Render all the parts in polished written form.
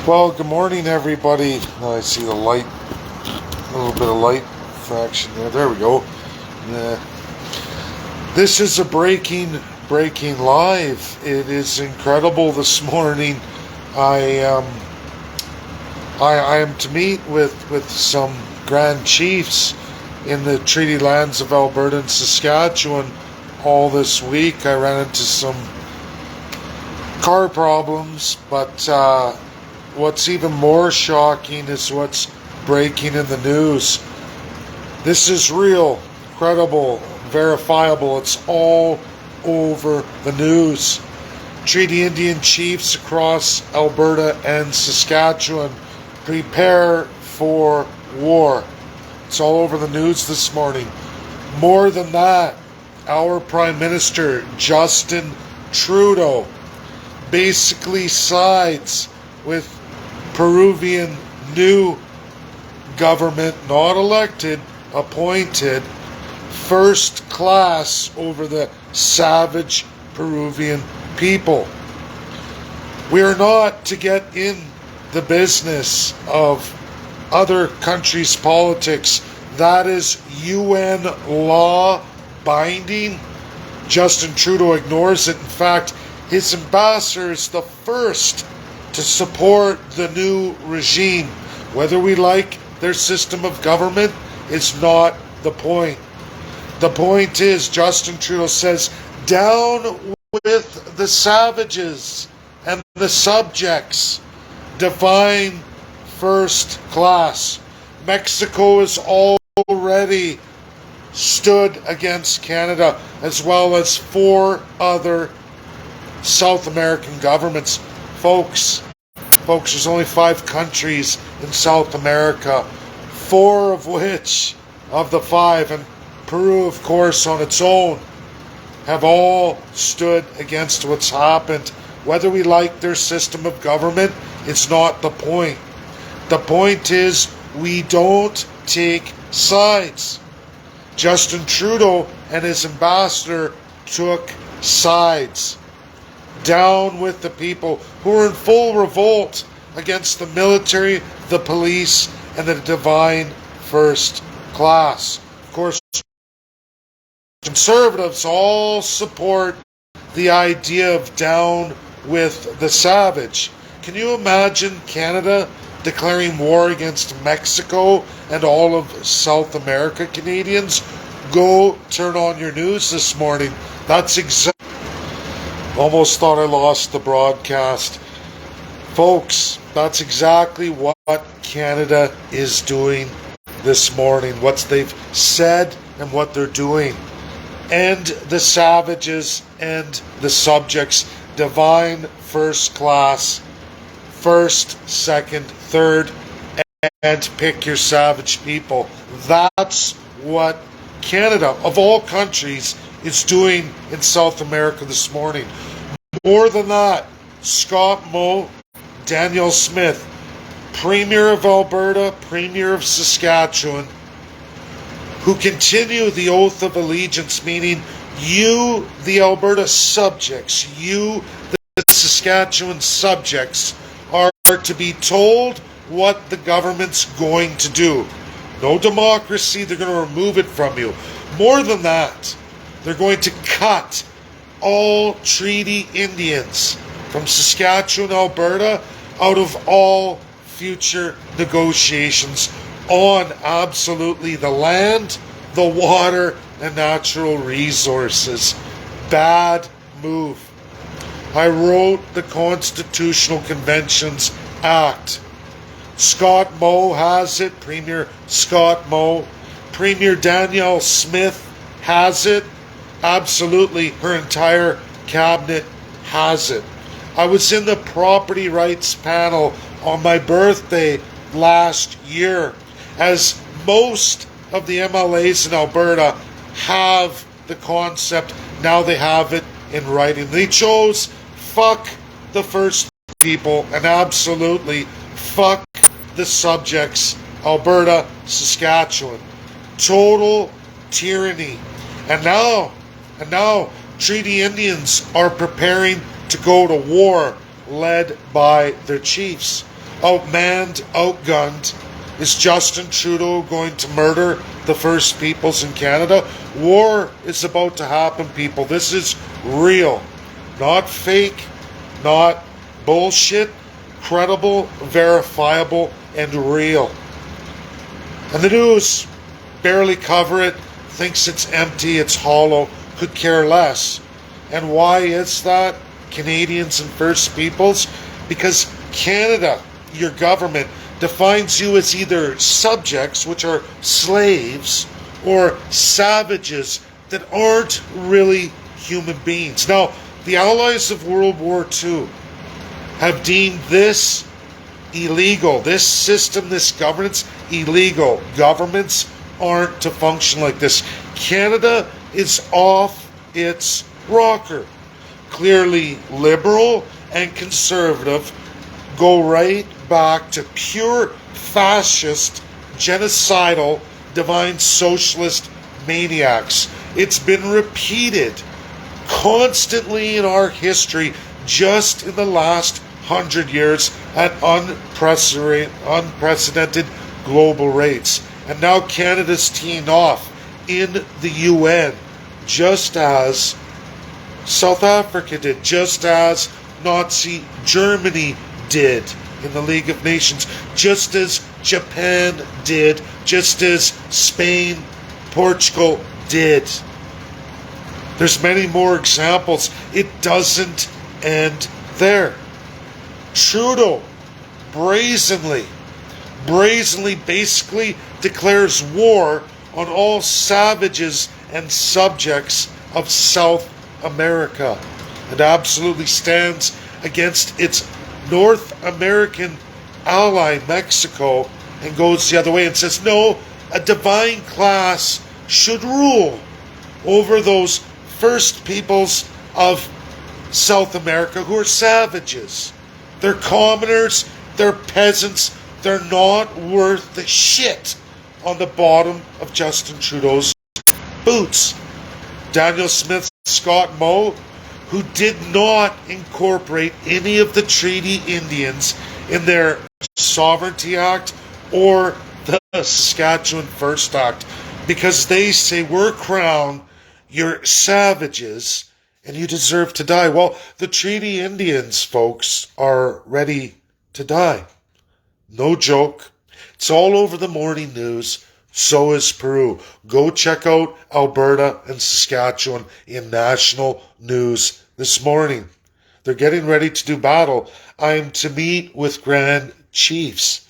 Well, good morning, everybody. I see the light, a little bit of light fraction there. There we go. This is a breaking live. It is incredible this morning. I I am to meet with some Grand Chiefs in the treaty lands of Alberta and Saskatchewan all this week. I ran into some car problems, but what's even more shocking is what's breaking in the news. This is real, credible, verifiable. It's all over the news. Treaty Indian chiefs across Alberta and Saskatchewan prepare for war. It's all over the news this morning. More than that, our Prime Minister, Justin Trudeau, basically sides with Peruvian new government, not elected, appointed, first class over the savage Peruvian people. We are not to get in the business of other countries' politics. That is UN law binding. Justin Trudeau ignores it. In fact, his ambassador is the first to support the new regime. Whether we like their system of government is not the point. The point is, Justin Trudeau says, down with the savages and the subjects. Divine first class. Mexico has already stood against Canada, as well as 4 other South American governments. Folks, there's only 5 countries in South America, 4 of which, of the 5, and Peru, of course, on its own, have all stood against what's happened. Whether we like their system of government, it's not the point. The point is, we don't take sides. Justin Trudeau and his ambassador took sides. Down with the people who are in full revolt against the military, the police, and the divine first class. Of course, Conservatives all support the idea of down with the savage. Can you imagine Canada declaring war against Mexico and all of South America? Canadians, go turn on your news this morning. That's exactly. Almost thought I lost the broadcast. Folks, that's exactly what Canada is doing this morning. What they've said and what they're doing. End the savages and the subjects. Divine first class. First, second, third, and pick your savage people. That's what Canada, of all countries, is doing in South America this morning. More than that, Scott Moe, Danielle Smith, Premier of Alberta, Premier of Saskatchewan, who continue the oath of allegiance, meaning you, the Alberta subjects, you, the Saskatchewan subjects, are to be told what the government's going to do. No democracy, they're going to remove it from you. More than that, they're going to cut all treaty Indians from Saskatchewan, Alberta, out of all future negotiations on absolutely the land, the water, and natural resources. Bad move. I wrote the Constitutional Conventions Act. Scott Moe has it, Premier Scott Moe. Premier Danielle Smith has it. Absolutely, her entire cabinet has it. I was in the property rights panel on my birthday last year, as most of the MLAs in Alberta have the concept. Now they have it in writing. They chose fuck the First People and absolutely fuck the subjects, Alberta, Saskatchewan. Total tyranny. And now, Treaty Indians are preparing to go to war, led by their chiefs. outmanned, outgunned? Is Justin Trudeau going to murder the First Peoples in Canada? War is about to happen, people. This is real. Not fake, not bullshit. Credible, verifiable, and real. And the news barely cover it, thinks it's empty, it's hollow, could care less. And why is that, Canadians and First Peoples? Because Canada, your government, defines you as either subjects, which are slaves, or savages that aren't really human beings. Now, the Allies of World War II have deemed this illegal. This system, this governance, illegal. Governments aren't to function like this. Canada is off its rocker. Clearly liberal and conservative go right back to pure fascist, genocidal, divine socialist maniacs. It's been repeated constantly in our history just in the last 100 years at unprecedented global rates. And now Canada's teeing off in the UN, just as South Africa did, just as Nazi Germany did in the League of Nations, just as Japan did, just as Spain, Portugal did. There's many more examples. It doesn't end there. Trudeau brazenly basically declares war on all savages and subjects of South America and absolutely stands against its North American ally, Mexico, and goes the other way and says, no, a divine class should rule over those First Peoples of South America who are savages. They're commoners, they're peasants, they're not worth the shit on the bottom of Justin Trudeau's boots. Daniel Smith, Scott Moe, who did not incorporate any of the Treaty Indians in their Sovereignty Act or the Saskatchewan First Act, because they say we're Crown, you're savages, and you deserve to die. Well, the Treaty Indians, folks, are ready to die. No joke. It's all over the morning news. So is Peru. Go check out Alberta and Saskatchewan in national news this morning. They're getting ready to do battle. I'm to meet with Grand Chiefs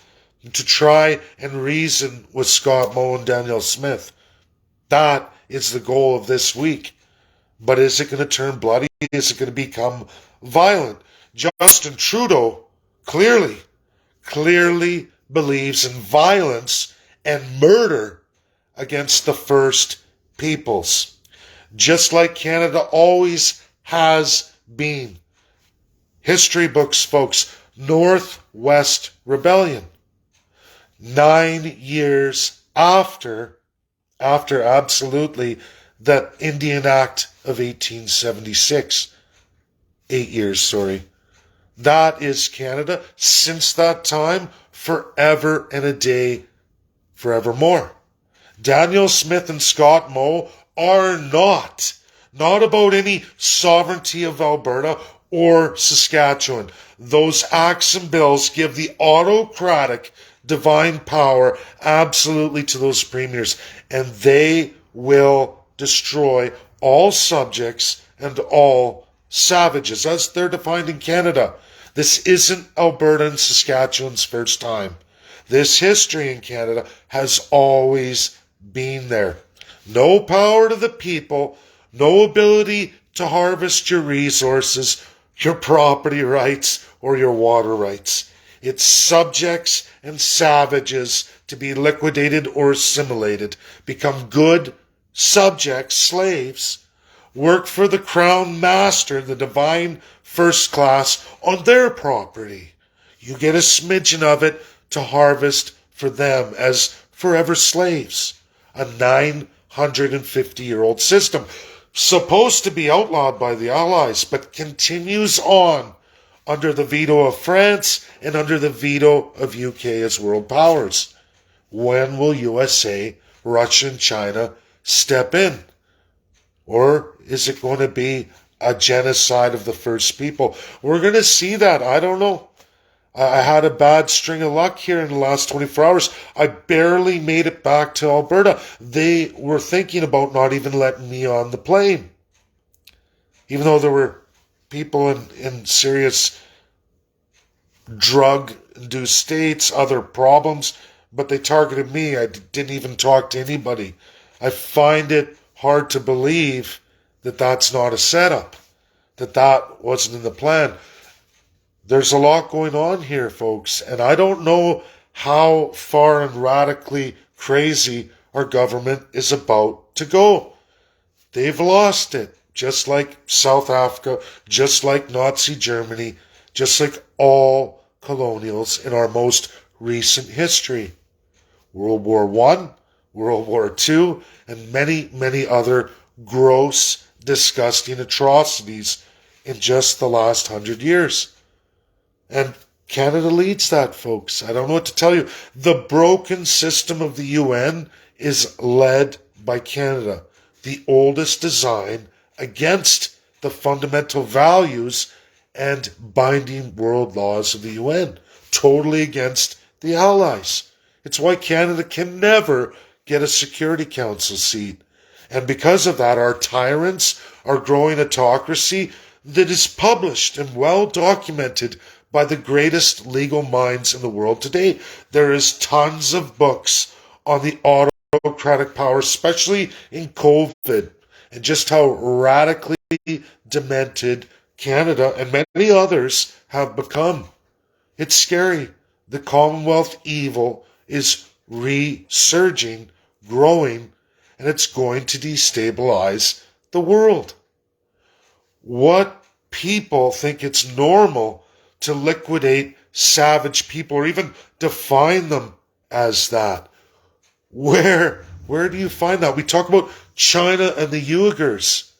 to try and reason with Scott Moe and Daniel Smith. That is the goal of this week. But is it going to turn bloody? Is it going to become violent? Justin Trudeau clearly believes in violence and murder against the First Peoples, just like Canada always has been. History books, folks, Northwest Rebellion. 9 years after absolutely the Indian Act of 1876. 8 years, sorry. That is Canada. Since that time, forever and a day, forevermore. Daniel Smith and Scott Moe are not about any sovereignty of Alberta or Saskatchewan. Those acts and bills give the autocratic divine power absolutely to those premiers, and they will destroy all subjects and all savages, as they're defined in Canada. This isn't Alberta and Saskatchewan's first time. This history in Canada has always been there. No power to the people, no ability to harvest your resources, your property rights, or your water rights. It's subjects and savages to be liquidated or assimilated, become good subjects, slaves, work for the crown master, the divine first class, on their property. You get a smidgen of it to harvest for them as forever slaves. A 950-year-old system, supposed to be outlawed by the Allies, but continues on under the veto of France and under the veto of UK as world powers. When will USA, Russia, and China step in? Or is it going to be a genocide of the first people? We're going to see that. I don't know. I had a bad string of luck here in the last 24 hours. I barely made it back to Alberta. They were thinking about not even letting me on the plane. Even though there were people in serious drug-induced states, other problems, but they targeted me. I didn't even talk to anybody. I find it hard to believe that that's not a setup, that wasn't in the plan. There's a lot going on here, folks, and I don't know how far and radically crazy our government is about to go. They've lost it, just like South Africa, just like Nazi Germany, just like all colonials in our most recent history. World War I, World War II, and many, many other gross, disgusting atrocities in just the last 100 years. And Canada leads that, folks. I don't know what to tell you. The broken system of the UN is led by Canada, the oldest design against the fundamental values and binding world laws of the UN, totally against the Allies. It's why Canada can never get a Security Council seat. And because of that, our tyrants are growing autocracy that is published and well documented by the greatest legal minds in the world today. There is tons of books on the autocratic power, especially in COVID, and just how radically demented Canada and many others have become. It's scary. The Commonwealth evil is resurging, growing, and it's going to destabilize the world. What people think it's normal to liquidate savage people or even define them as that? Where do you find that? We talk about China and the Uyghurs.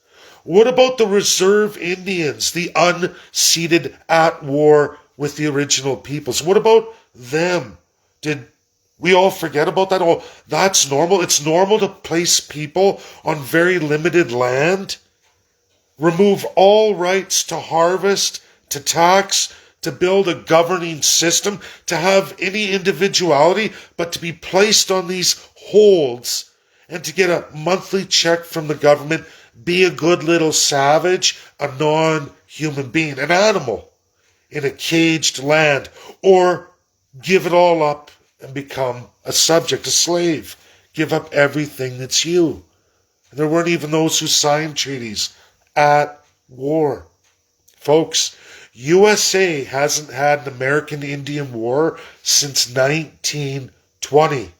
What about the reserve Indians, the unceded at war with the original peoples? What about them? Did we all forget about that? Oh, that's normal. It's normal to place people on very limited land, remove all rights to harvest, to tax, to build a governing system, to have any individuality, but to be placed on these holds and to get a monthly check from the government, be a good little savage, a non-human being, an animal in a caged land, or give it all up and become a subject, a slave, give up everything that's you. And there weren't even those who signed treaties at war. Folks, USA hasn't had an American-Indian war since 1920.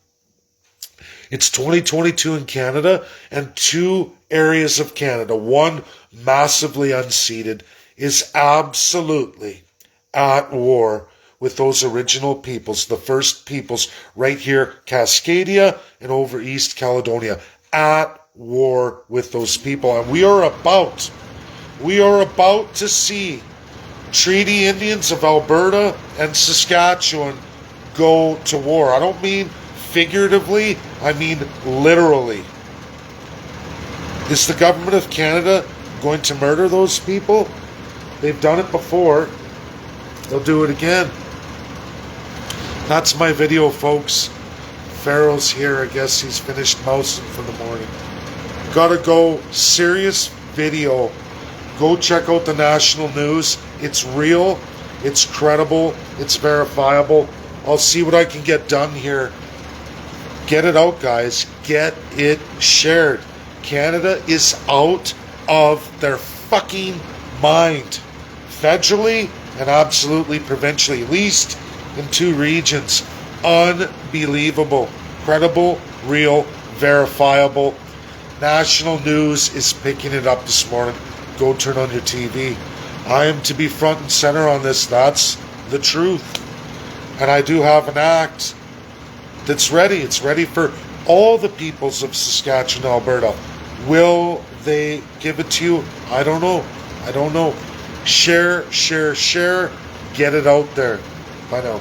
It's 2022 in Canada, and two areas of Canada, one massively unceded, is absolutely at war with those original peoples, the first peoples right here, Cascadia and over East Caledonia, at war with those people. And we are about to see Treaty Indians of Alberta and Saskatchewan go to war. I don't mean figuratively, I mean literally. Is the government of Canada going to murder those people? They've done it before. They'll do it again. That's my video, folks. Pharaoh's here. I guess he's finished mousing for the morning. Gotta go. Serious video. Go check out the national news. It's real. It's credible. It's verifiable. I'll see what I can get done here. Get it out, guys. Get it shared. Canada is out of their fucking mind. Federally and absolutely provincially. At least in two regions. Unbelievable. Credible, real, verifiable. National news is picking it up this morning. Go turn on your TV. I am to be front and center on this. That's the truth. And I do have an act that's ready. It's ready for all the peoples of Saskatchewan, Alberta. Will they give it to you? I don't know. Share, share, share. Get it out there. Bye now.